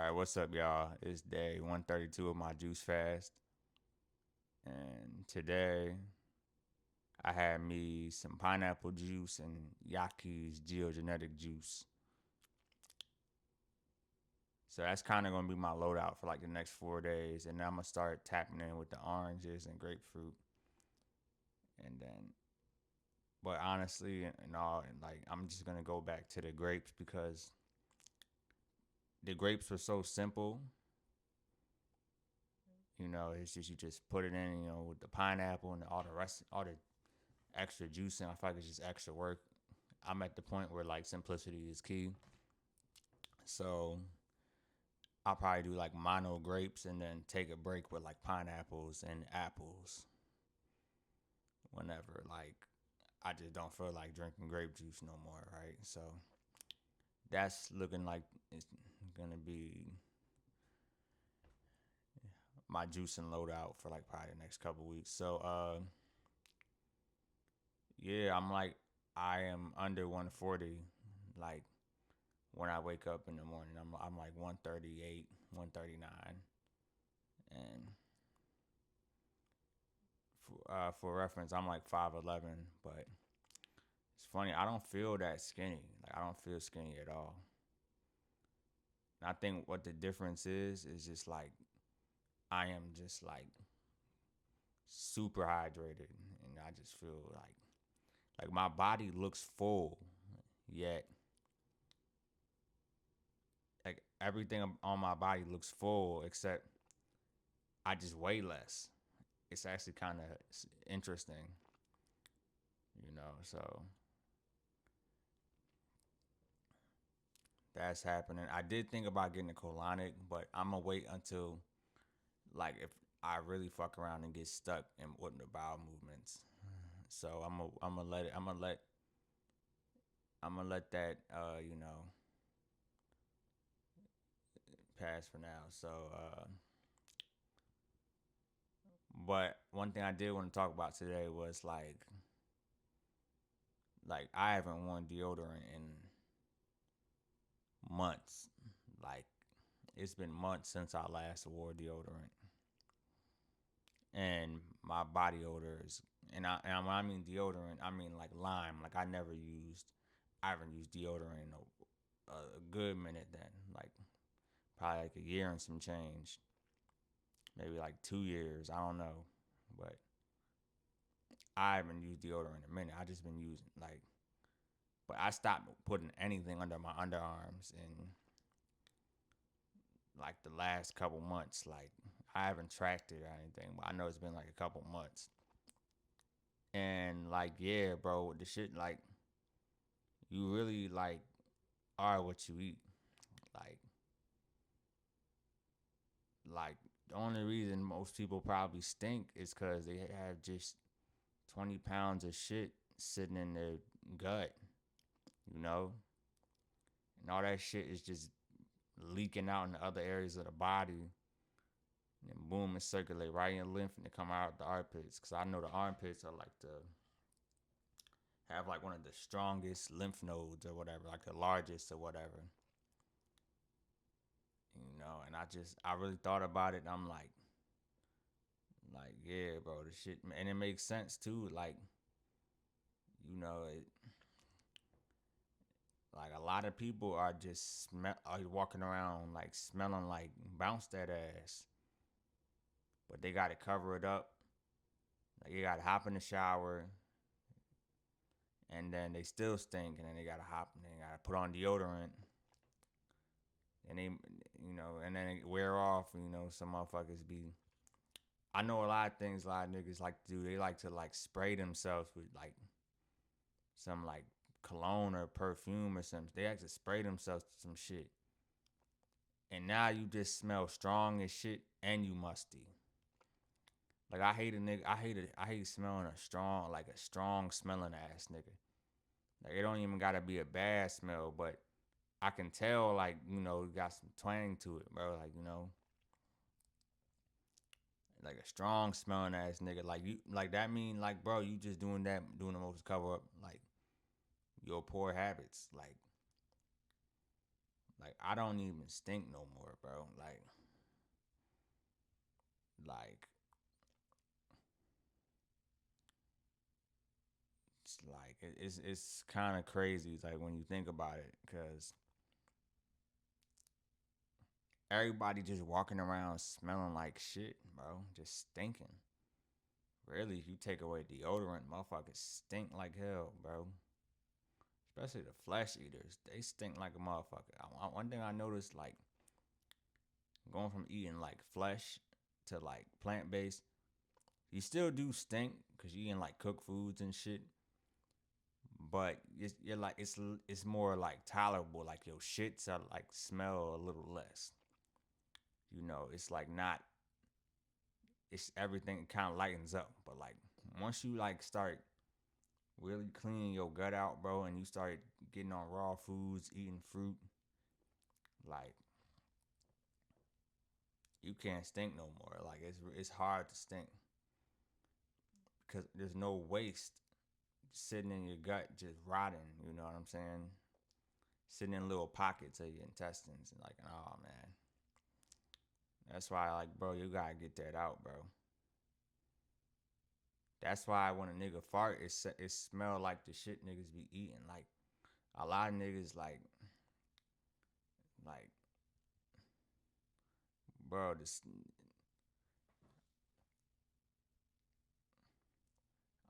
All right, what's up, y'all? It's day 132 of my juice fast, and today I had me some pineapple juice and Yaki's geogenetic juice. So that's kind of gonna be my loadout for like the next 4 days, and then I'm gonna start tapping in with the oranges and grapefruit, and then. But honestly, and all, and like I'm just gonna go back to the grapes because the grapes were so simple. It's just you just put it in, with the pineapple and all the rest, all the extra juice in. I feel like it's just extra work. I'm at the point where like simplicity is key. So I'll probably do like mono grapes and then take a break with like pineapples and apples whenever like I just don't feel like drinking grape juice no more, right? So that's looking like it's gonna be my juice and loadout for like probably the next couple weeks. So yeah, I am under 140 like when I wake up in the morning. I'm like 138, 139. And for reference, I'm like 5'11", but it's funny. I don't feel that skinny. Like I don't feel skinny at all. And I think what the difference is just like I am just like super hydrated, and I just feel like my body looks full, yet like everything on my body looks full except I just weigh less. It's actually kind of interesting, So that's happening. I did think about getting a colonic, but I'm gonna wait until like if I really fuck around and get stuck in with the bowel movements. So I'm gonna let that pass for now. So but one thing I did want to talk about today was like I haven't worn deodorant in months. Like it's been months since I last wore deodorant, and my body odor is. And when I mean deodorant, I mean like lime. Like I haven't used deodorant in a good minute. Then like probably like a year and some change, maybe like 2 years. I don't know, but I haven't used deodorant in a minute. I just been using but I stopped putting anything under my underarms in like the last couple months. Like I haven't tracked it or anything, but I know it's been like a couple months. And like yeah, bro, the shit like you really like are what you eat. Like like the only reason most people probably stink is because they have just 20 pounds of shit sitting in their gut, you know? And all that shit is just leaking out in the other areas of the body. And boom, it circulate right in your lymph and it come out the armpits. Cause I know the armpits are like the have like one of the strongest lymph nodes or whatever, like the largest or whatever. And I really thought about it and I'm like yeah, bro, the shit, and it makes sense too. It, like a lot of people are just are walking around like smelling like bounce that ass, but they got to cover it up. Like you got to hop in the shower, and then they still stink, and then they got to hop and they got to put on deodorant, and and then it wear off. Some motherfuckers be. I know a lot of things a lot of niggas like to do. They like to like spray themselves with like some like cologne or perfume or something. They actually spray themselves with some shit. And now you just smell strong as shit and you musty. Like I hate a nigga. I hate smelling a strong smelling ass nigga. Like it don't even gotta be a bad smell, but I can tell like you got some twang to it, bro. Like a strong smelling ass nigga. Like you like that mean like bro, you just doing the most to cover up like your poor habits. Like I don't even stink no more, bro. Like it's kind of crazy. It's like when you think about it, because everybody just walking around smelling like shit, bro, just stinking. Really, if you take away deodorant, motherfuckers stink like hell, bro. Especially the flesh eaters, they stink like a motherfucker. One thing I noticed, like going from eating like flesh to like plant based, you still do stink because you eating like cooked foods and shit. But you're like it's more like tolerable. Like your shits are like smell a little less. It's like not. It's everything kind of lightens up. But like once you like start really cleaning your gut out, bro, and you start getting on raw foods, eating fruit, like you can't stink no more. Like it's hard to stink because there's no waste sitting in your gut just rotting. You know what I'm saying? Sitting in little pockets of your intestines and like, oh man, that's why like, bro, you gotta get that out, bro. That's why when a nigga fart, it smell like the shit niggas be eating. Like a lot of niggas like bro, this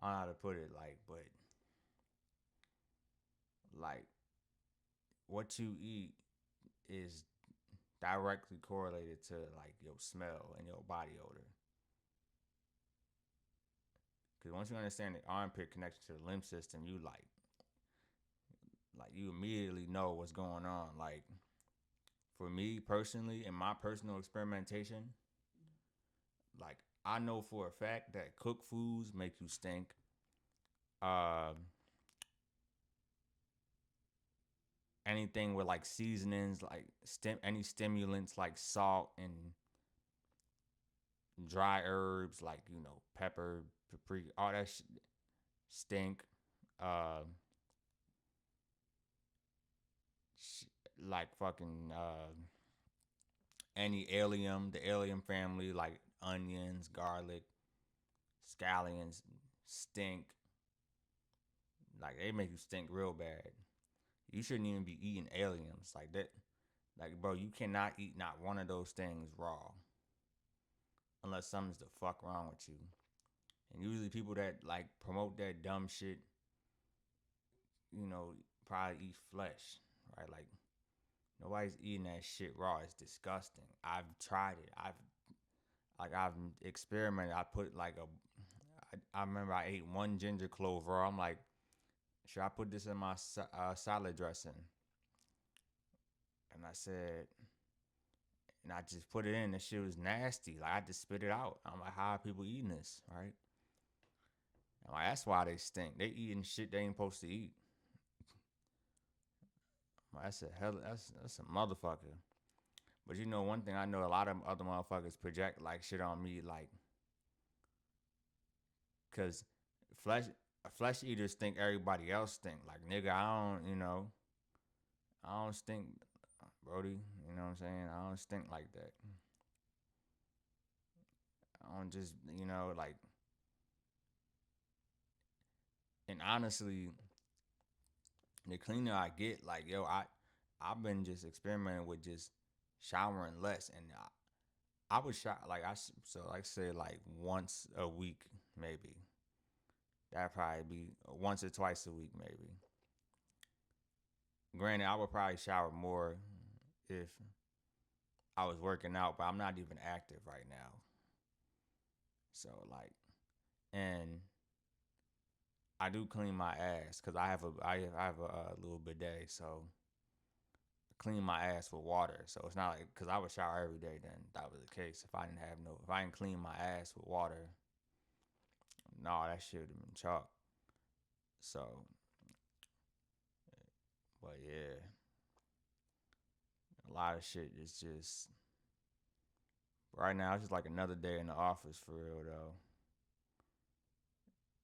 I don't know how to put it but like what you eat is directly correlated to like your smell and your body odor. Because once you understand the armpit connection to the lymph system, you like you immediately know what's going on. Like for me personally, in my personal experimentation, like I know for a fact that cooked foods make you stink. Uh, Anything with like seasonings, like any stimulants like salt and dry herbs, like pepper, paprika, all that stink. Uh, like fucking any allium, the allium family, like onions, garlic, scallions, stink. Like they make you stink real bad. You shouldn't even be eating alliums like that. Like bro, you cannot eat not one of those things raw unless something's the fuck wrong with you. And usually people that like promote that dumb shit, you know, probably eat flesh, right? Like nobody's eating that shit raw. It's disgusting. I've tried it. I've experimented. I put like I remember I ate one ginger clove raw. I'm like, should I put this in my salad dressing? And I said, and I just put it in. The shit was nasty. Like I just spit it out. I'm like, how are people eating this, right? I'm like, that's why they stink. They eating shit they ain't supposed to eat. I'm like, that's a hell. That's a motherfucker. But one thing I know, a lot of other motherfuckers project like shit on me, like, cause flesh flesh eaters think everybody else stink. Like nigga, I don't stink, Brody. You know what I'm saying? I don't stink like that. I don't just like, and honestly, the cleaner I get, like yo, I've been just experimenting with just showering less, and I would shower like so like say like once a week maybe. That'd probably be once or twice a week maybe. Granted, I would probably shower more if I was working out, but I'm not even active right now. So like, and I do clean my ass because I have a little bidet, so I clean my ass with water. So it's not like because I would shower every day. Then that was the case. If I didn't clean my ass with water, no, that shit would have been chalk. So, but yeah, a lot of shit is just right now. It's just like another day in the office for real though.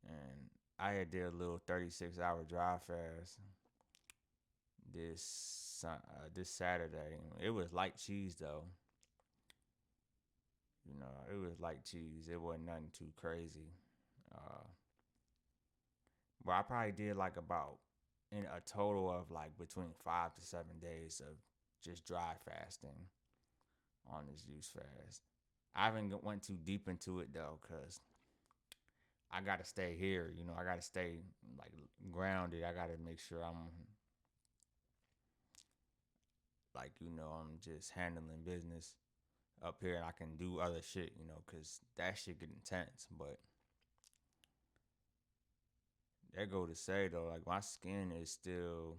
And I had did a little 36-hour drive fast this this Saturday. It was light cheese though. You know, it was light cheese. It wasn't nothing too crazy. Uh, but I probably did like about in a total of like between 5 to 7 days of just dry fasting on this juice fast. I haven't went too deep into it though, cause I gotta stay here. You know, I gotta stay like grounded. I gotta make sure I'm like I'm just handling business up here and I can do other shit. Cause that shit get intense. But that go to say though, like my skin is still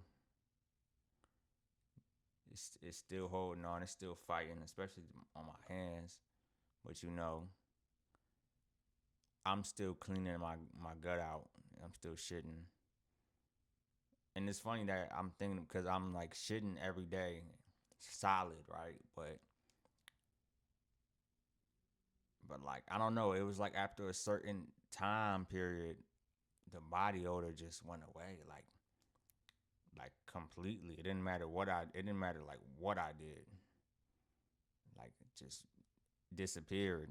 it's still holding on. It's still fighting, especially on my hands. But I'm still cleaning my gut out. I'm still shitting. And it's funny that I'm thinking because I'm like shitting every day, solid, right? But like I don't know. It was like after a certain time period, the body odor just went away, like completely. It didn't matter what I. It didn't matter like what I did. Like it just disappeared.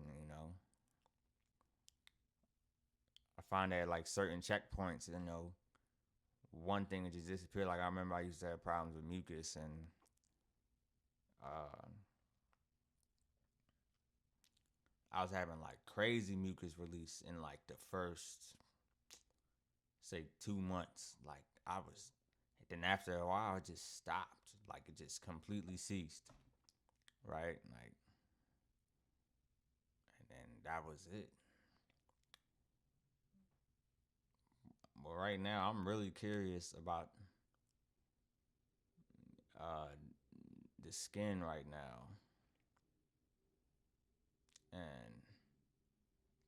I find that like certain checkpoints, one thing that just disappeared. Like I remember I used to have problems with mucus and uh, I was having like crazy mucus release in like the first say 2 months. Like I was, then after a while it just stopped. Like it just completely ceased. Right, like, and then that was it. But right now I'm really curious about uh the skin right now, and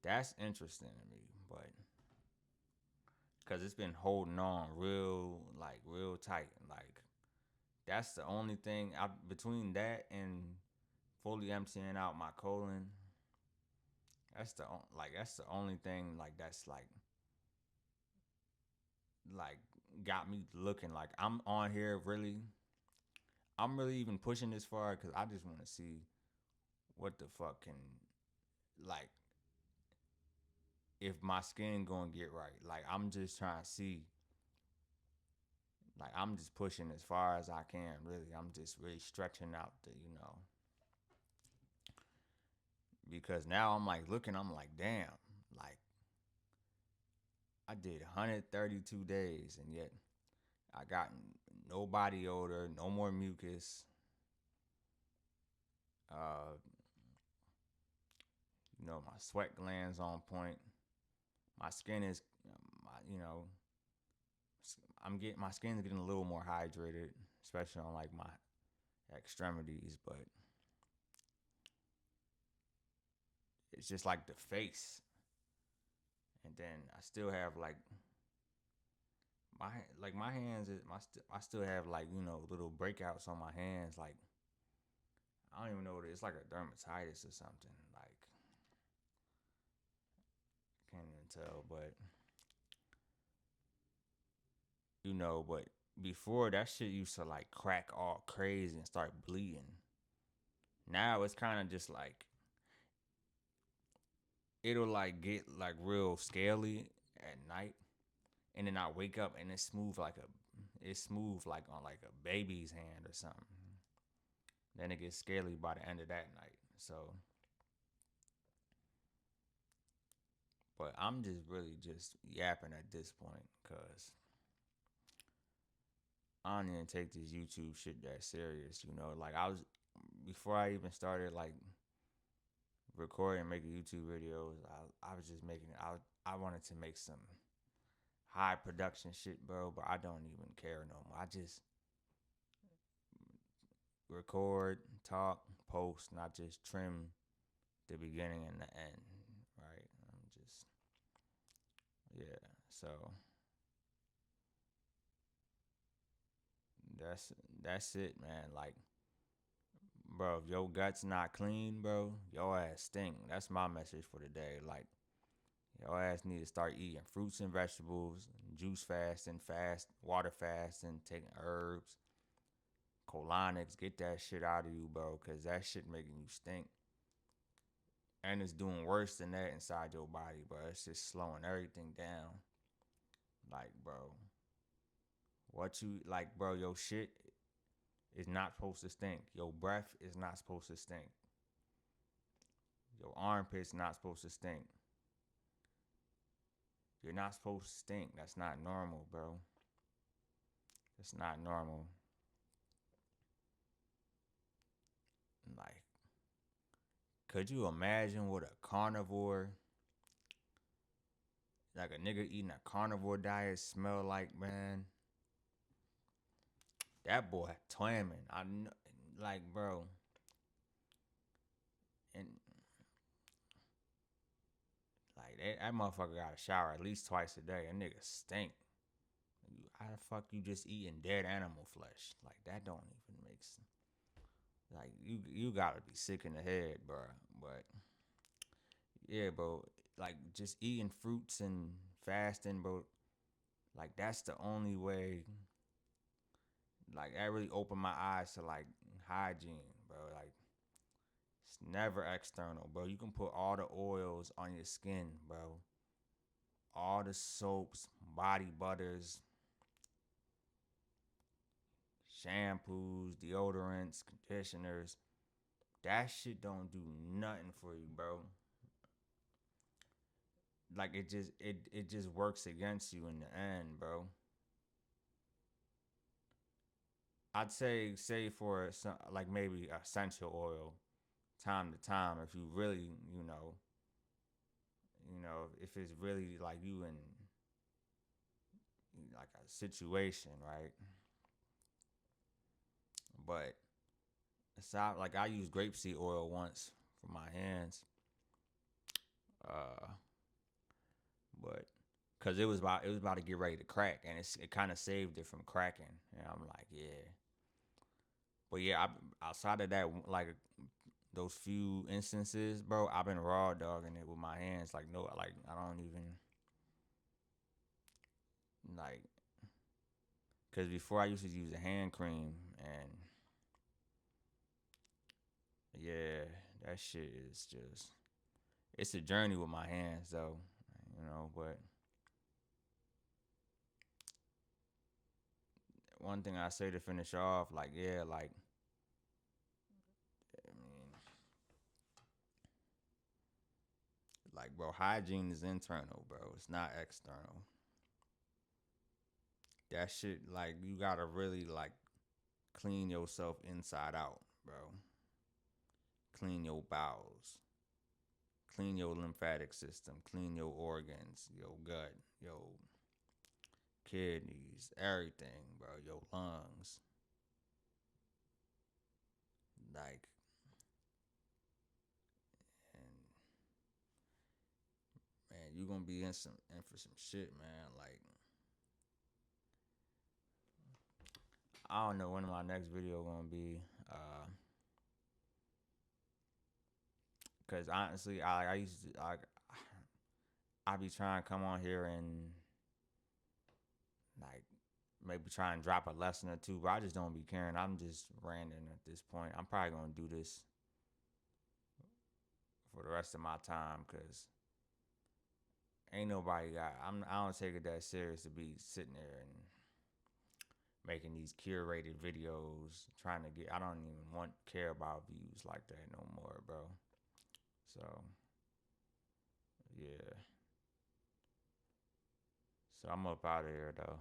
that's interesting to me. But because it's been holding on real tight. Like that's the only thing between that and fully emptying out my colon. That's the only thing like that's like got me looking like I'm on here really. I'm really even pushing this far because I just want to see what the fuck can like if my skin gonna get right. Like I'm just trying to see. Like I'm just pushing as far as I can. Really, I'm just really stretching out because now I'm like looking. I'm like, damn. Like I did 132 days, and yet I got no body odor, no more mucus. Uh, my sweat glands on point. My skin is, you know, my skin's getting a little more hydrated, especially on like my extremities. But it's just like the face, and then I still have my hands. I still have like little breakouts on my hands. Like I don't even know what it is. It's like a dermatitis or something. Like can't even tell, but but before that shit used to like crack all crazy and start bleeding. Now it's kind of just like it'll like get like real scaly at night, and then I wake up and it's smooth like on like a baby's hand or something. Then it gets scaly by the end of that night. So, but I'm just really just yapping at this point because I don't even take this YouTube shit that serious. Like I was before I even started like recording and making YouTube videos. I was just making it. I wanted to make some high production shit, bro, but I don't even care no more. I just record, talk, post, not just trim the beginning and the end, right? I'm just yeah. So that's that's it, man. Like, bro, if your gut's not clean, bro, your ass stink. That's my message for today. Like, your ass need to start eating fruits and vegetables, juice fasting, water fasting, taking herbs, colonics, get that shit out of you, bro, cause that shit making you stink. And it's doing worse than that inside your body, bro. It's just slowing everything down. Like, bro, what you like, bro? Your shit is not supposed to stink. Your breath is not supposed to stink. Your armpits not supposed to stink. You're not supposed to stink. That's not normal, bro. It's not normal. Like, could you imagine what a carnivore, like a nigga eating a carnivore diet, smell like, man? That boy twamming. I know, like, bro, and like that motherfucker got to shower at least twice a day. That nigga stink. How the fuck you just eating dead animal flesh? Like that don't even make sense. Like you gotta be sick in the head, bro. But yeah, bro. Like just eating fruits and fasting, bro. Like that's the only way. Like that really opened my eyes to like hygiene, bro. Like it's never external, bro. You can put all the oils on your skin, bro. All the soaps, body butters, shampoos, deodorants, conditioners. That shit don't do nothing for you, bro. Like it just works against you in the end, bro. I'd say for some like maybe essential oil time to time if you really if it's really like you in like a situation, right? But aside, like I used grapeseed oil once for my hands, uh, but because it was about to get ready to crack, and it kind of saved it from cracking. And I'm like, yeah, but yeah, outside of that, like those few instances, bro, I've been raw dogging it with my hands. Like no, like I don't even like because before I used to use a hand cream, and yeah, that shit is just it's a journey with my hands though, But one thing I say to finish off, like yeah, like I mean, like bro, hygiene is internal, bro. It's not external. That shit, like you gotta really like clean yourself inside out, bro. Clean your bowels, clean your lymphatic system, clean your organs, your gut, your kidneys, everything, bro. Your lungs, like, and man, you gonna be in for some shit, man. Like, I don't know when my next video gonna be, cause honestly, I used to I be trying to come on here and like maybe try and drop a lesson or two, but I just don't be caring. I'm just ranting at this point. I'm probably gonna do this for the rest of my time, cause ain't nobody got. I don't take it that serious to be sitting there and making these curated videos, trying to get. I don't even care about views like that no more, bro. So yeah. So I'm up out of here though.